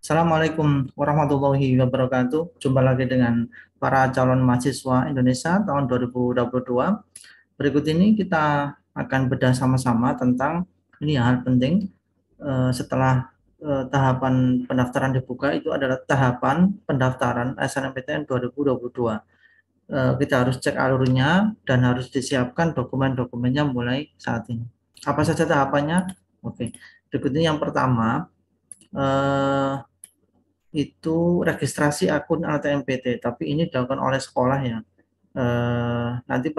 Assalamualaikum warahmatullahi wabarakatuh. Jumpa lagi dengan para calon mahasiswa Indonesia tahun 2022. Berikut ini kita akan bedah sama-sama tentang ini hal penting setelah tahapan pendaftaran dibuka itu adalah tahapan pendaftaran SNMPTN 2022. Kita harus cek alurnya dan harus disiapkan dokumen-dokumennya mulai saat ini. Apa saja tahapannya? Oke, berikut ini yang pertama. eh, itu registrasi akun LTMPT, tapi ini dilakukan oleh sekolah ya. Nanti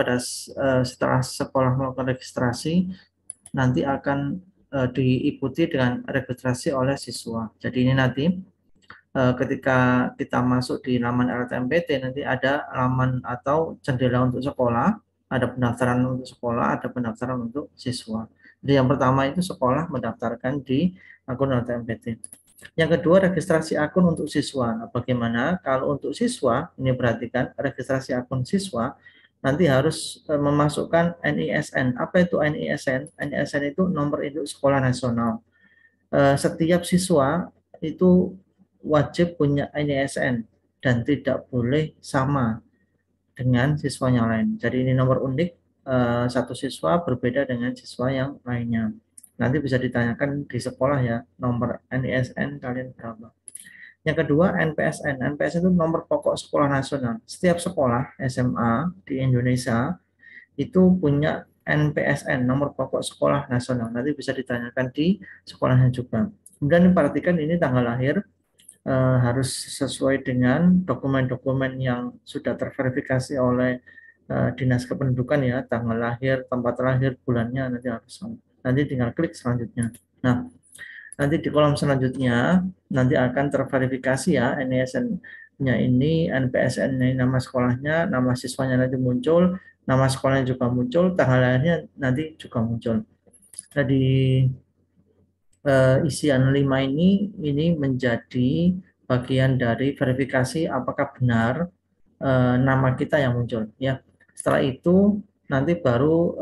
setelah sekolah melakukan registrasi, nanti akan diikuti dengan registrasi oleh siswa. Jadi ini nanti ketika kita masuk di laman LTMPT, nanti ada laman atau jendela untuk sekolah, ada pendaftaran untuk sekolah, ada pendaftaran untuk siswa. Jadi yang pertama itu sekolah mendaftarkan di akun LTMPT. Yang kedua, registrasi akun untuk siswa. Nah, bagaimana kalau untuk siswa, ini perhatikan, registrasi akun siswa, nanti harus memasukkan NISN. Apa itu NISN? NISN itu nomor induk sekolah nasional. Setiap siswa itu wajib punya NISN dan tidak boleh sama dengan siswa yang lain. Jadi ini nomor unik, satu siswa berbeda dengan siswa yang lainnya. Nanti bisa ditanyakan di sekolah ya, nomor NISN kalian berapa. Yang kedua, NPSN. NPSN itu nomor pokok sekolah nasional. Setiap sekolah SMA di Indonesia itu punya NPSN, nomor pokok sekolah nasional. Nanti bisa ditanyakan di sekolahnya juga. Kemudian perhatikan ini tanggal lahir harus sesuai dengan dokumen-dokumen yang sudah terverifikasi oleh Dinas Kependudukan ya, tanggal lahir, tempat lahir, bulannya nanti harus sama. Nanti tinggal klik selanjutnya. Nah, nanti di kolom selanjutnya nanti akan terverifikasi ya NISN-nya ini, NPSN-nya, nama sekolahnya, nama siswanya nanti muncul, nama sekolahnya juga muncul, tanggal lahirnya nanti juga muncul. Jadi isian 5 ini menjadi bagian dari verifikasi apakah benar nama kita yang muncul ya. Setelah itu nanti baru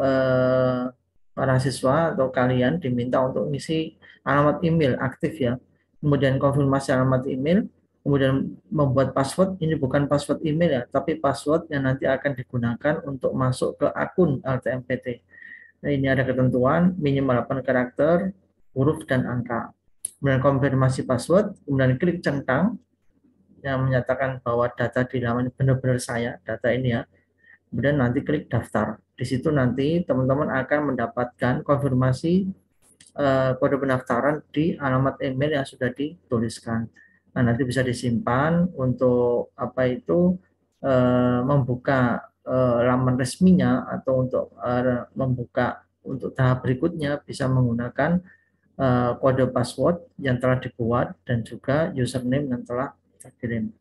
para siswa atau kalian diminta untuk mengisi alamat email aktif ya. Kemudian konfirmasi alamat email, kemudian membuat password. Ini bukan password email ya, tapi password yang nanti akan digunakan untuk masuk ke akun LTMPT. Nah, ini ada ketentuan minimal 8 karakter, huruf dan angka. Kemudian konfirmasi password, kemudian klik centang yang menyatakan bahwa data di laman benar-benar saya, data ini ya. Kemudian nanti klik daftar. Di situ nanti teman-teman akan mendapatkan konfirmasi kode pendaftaran di alamat email yang sudah dituliskan. Nah, nanti bisa disimpan untuk apa itu membuka laman resminya atau untuk membuka untuk tahap berikutnya bisa menggunakan kode password yang telah dibuat dan juga username yang telah terkirim.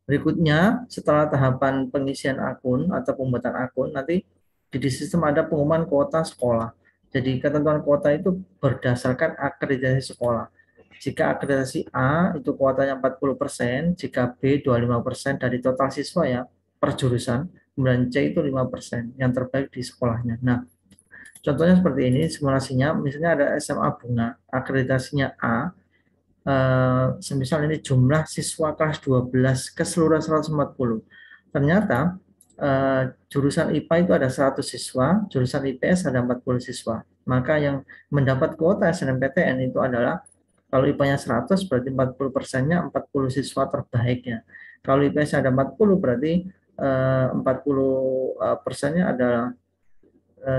Berikutnya, setelah tahapan pengisian akun atau pembuatan akun, nanti di sistem ada pengumuman kuota sekolah. Jadi ketentuan kuota itu berdasarkan akreditasi sekolah. Jika akreditasi A itu kuotanya 40%, jika B 25% dari total siswa ya per jurusan, kemudian C itu 5% yang terbaik di sekolahnya. Nah, contohnya seperti ini simulasinya, misalnya ada SMA Bunga, akreditasinya A, semisal ini jumlah siswa kelas 12 keseluruhan 140. Ternyata jurusan IPA itu ada 100 siswa, jurusan IPS ada 40 siswa. Maka yang mendapat kuota SNMPTN itu adalah kalau IPA-nya 100 berarti 40%-nya 40 siswa terbaiknya. Kalau IPS ada 40 berarti 40%-nya adalah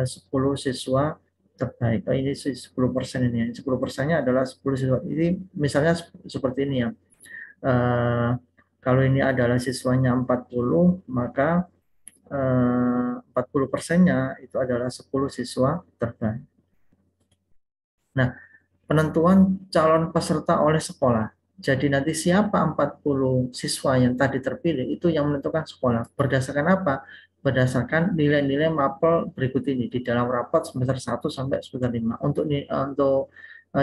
10 siswa terbaik. Oh, ini 10% ini. 10%-nya adalah 10 siswa. Ini misalnya seperti ini ya. Kalau ini adalah siswanya 40, maka 40%-nya itu adalah 10 siswa terbaik. Nah, penentuan calon peserta oleh sekolah. Jadi nanti siapa 40 siswa yang tadi terpilih itu yang menentukan sekolah. Berdasarkan apa? Berdasarkan nilai-nilai mapel berikut ini di dalam rapat semester 1 sampai semester 5. Untuk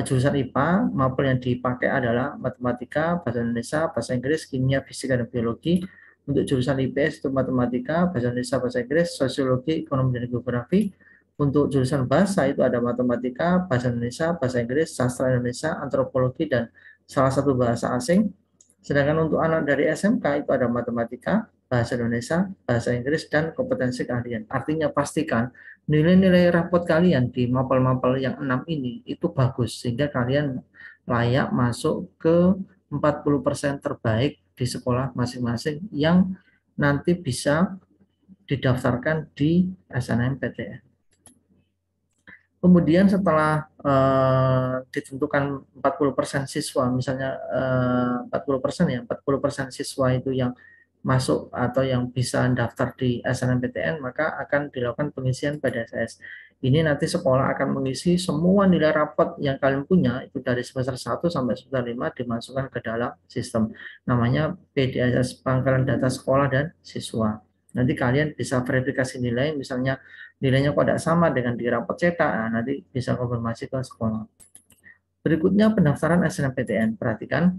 jurusan IPA, mapel yang dipakai adalah matematika, bahasa Indonesia, bahasa Inggris, kimia, fisika, dan biologi. Untuk jurusan IPS itu matematika, bahasa Indonesia, bahasa Inggris, sosiologi, ekonomi, dan geografi. Untuk jurusan bahasa itu ada matematika, bahasa Indonesia, bahasa Inggris, sastra Indonesia, antropologi, dan salah satu bahasa asing. Sedangkan untuk anak dari SMK itu ada matematika, bahasa Indonesia, bahasa Inggris, dan kompetensi keahlian. Artinya pastikan nilai-nilai rapot kalian di mapel-mapel yang 6 ini itu bagus, sehingga kalian layak masuk ke 40% terbaik di sekolah masing-masing yang nanti bisa didaftarkan di SNMPTN. Kemudian setelah ditentukan 40% siswa, misalnya 40% ya, 40% siswa itu yang masuk atau yang bisa daftar di SNMPTN, maka akan dilakukan pengisian PDSS. Ini nanti sekolah akan mengisi semua nilai rapot yang kalian punya, itu dari semester 1 sampai semester 5 dimasukkan ke dalam sistem. Namanya PDSS, Pangkalan Data Sekolah dan Siswa. Nanti kalian bisa verifikasi nilai, misalnya nilainya kok tidak sama dengan di rapot cetak, nah, nanti bisa konfirmasi ke sekolah. Berikutnya pendaftaran SNMPTN. Perhatikan,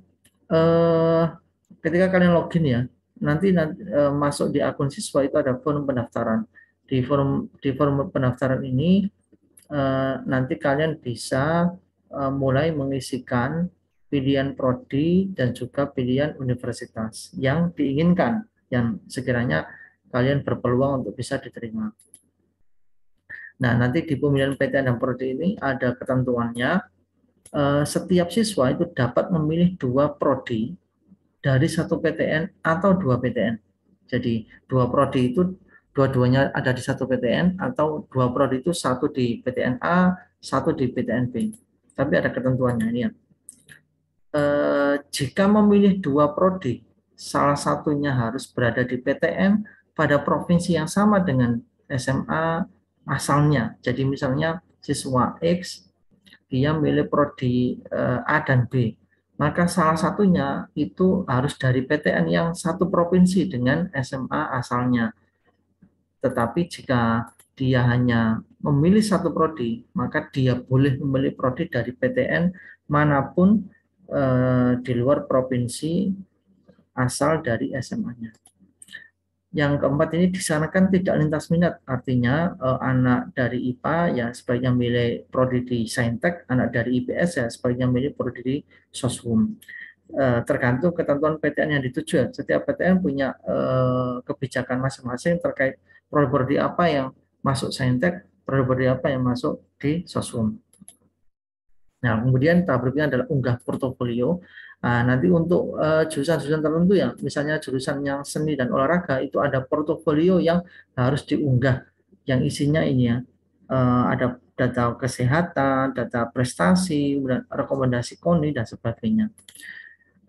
ketika kalian login ya, nanti masuk di akun siswa itu ada form pendaftaran. Di form pendaftaran ini nanti kalian bisa mulai mengisikan pilihan prodi dan juga pilihan universitas yang diinginkan, yang sekiranya kalian berpeluang untuk bisa diterima. Nah, nanti di pemilihan PTN dan prodi ini ada ketentuannya. Setiap siswa itu dapat memilih 2 prodi dari 1 PTN atau 2 PTN. Jadi 2 prodi itu dua-duanya ada di 1 PTN, atau 2 prodi itu 1 di PTN A, 1 di PTN B. Tapi ada ketentuannya ini ya. Jika memilih 2 prodi, salah satunya harus berada di PTN pada provinsi yang sama dengan SMA asalnya. Jadi misalnya siswa X dia milih prodi A dan B, maka salah satunya itu harus dari PTN yang satu provinsi dengan SMA asalnya. Tetapi jika dia hanya memilih satu prodi, maka dia boleh memilih prodi dari PTN manapun di luar provinsi asal dari SMA-nya. Yang keempat ini disarankan tidak lintas minat, artinya anak dari IPA ya sebaiknya milih prodi di Saintek, anak dari IPS ya sebaiknya milih prodi di Soshum. Tergantung ketentuan PTN yang dituju. Setiap PTN punya kebijakan masing-masing terkait prodi apa yang masuk Saintek, prodi apa yang masuk di Soshum. Nah, kemudian tahap berikutnya adalah unggah portofolio. Nah, nanti untuk jurusan-jurusan tertentu ya, misalnya jurusan yang seni dan olahraga itu ada portofolio yang harus diunggah, yang isinya ini ya, ada data kesehatan, data prestasi, rekomendasi KONI dan sebagainya.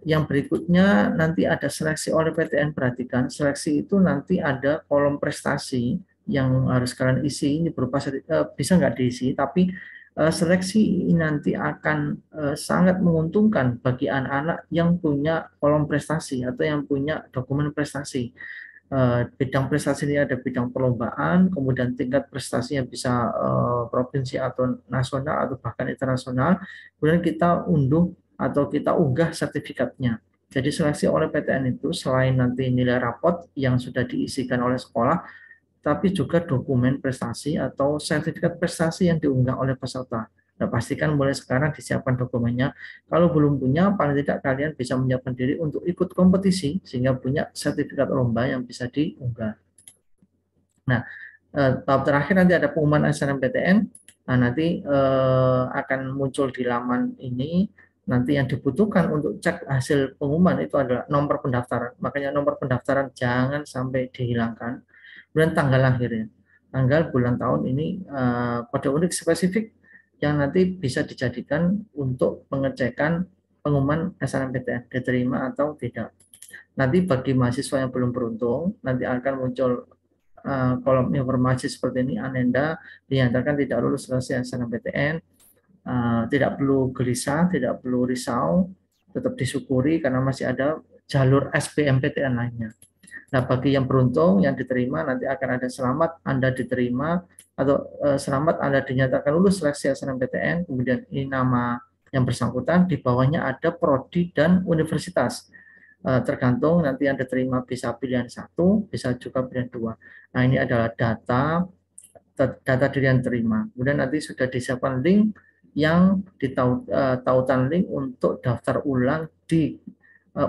Yang berikutnya nanti ada seleksi oleh PTN. Perhatikan, seleksi itu nanti ada kolom prestasi yang harus kalian isi. Ini berupa bisa nggak diisi, tapi seleksi ini nanti akan sangat menguntungkan bagi anak-anak yang punya kolom prestasi atau yang punya dokumen prestasi. Bidang prestasi ini ada bidang perlombaan, kemudian tingkat prestasinya bisa provinsi atau nasional atau bahkan internasional. Kemudian kita unduh atau kita unggah sertifikatnya. Jadi seleksi oleh PTN itu selain nanti nilai rapot yang sudah diisikan oleh sekolah, tapi juga dokumen prestasi atau sertifikat prestasi yang diunggah oleh peserta. Nah, pastikan mulai sekarang disiapkan dokumennya. Kalau belum punya, paling tidak kalian bisa menyiapkan diri untuk ikut kompetisi sehingga punya sertifikat lomba yang bisa diunggah. Nah, tahap terakhir nanti ada pengumuman SNMPTN. Nah, nanti akan muncul di laman ini. Nanti yang dibutuhkan untuk cek hasil pengumuman itu adalah nomor pendaftaran. Makanya nomor pendaftaran jangan sampai dihilangkan. Kemudian tanggal lahirnya, tanggal, bulan, tahun ini kode unik spesifik yang nanti bisa dijadikan untuk pengecekan pengumuman SNMPTN diterima atau tidak. Nanti bagi mahasiswa yang belum beruntung, nanti akan muncul kolom informasi seperti ini. Anenda dinyatakan tidak lulus seleksi SNMPTN. Tidak perlu gelisah, tidak perlu risau, tetap disyukuri karena masih ada jalur SBMPTN lainnya. Nah, bagi yang beruntung yang diterima nanti akan ada selamat Anda diterima, atau selamat Anda dinyatakan lulus seleksi SNMPTN. Kemudian ini nama yang bersangkutan, di bawahnya ada prodi dan universitas. Tergantung nanti yang diterima bisa pilihan 1, bisa juga pilihan 2. Nah, ini adalah data diri yang terima. Kemudian nanti sudah disiapkan link yang tautan link untuk daftar ulang di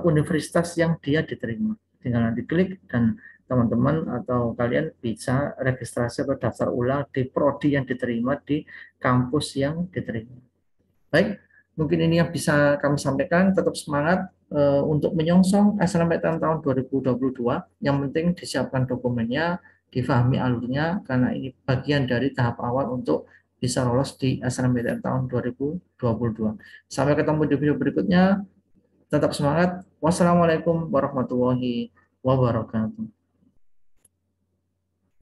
universitas yang dia diterima. Tinggal nanti klik dan teman-teman atau kalian bisa registrasi atau daftar ulang di prodi yang diterima di kampus yang diterima. Baik, mungkin ini yang bisa kami sampaikan. Tetap semangat untuk menyongsong SNMPTN tahun 2022. Yang penting disiapkan dokumennya, difahami alurnya, karena ini bagian dari tahap awal untuk bisa lolos di SNMPTN tahun 2022. Sampai ketemu di video berikutnya. Tetap semangat. Wassalamualaikum warahmatullahi wabarakatuh.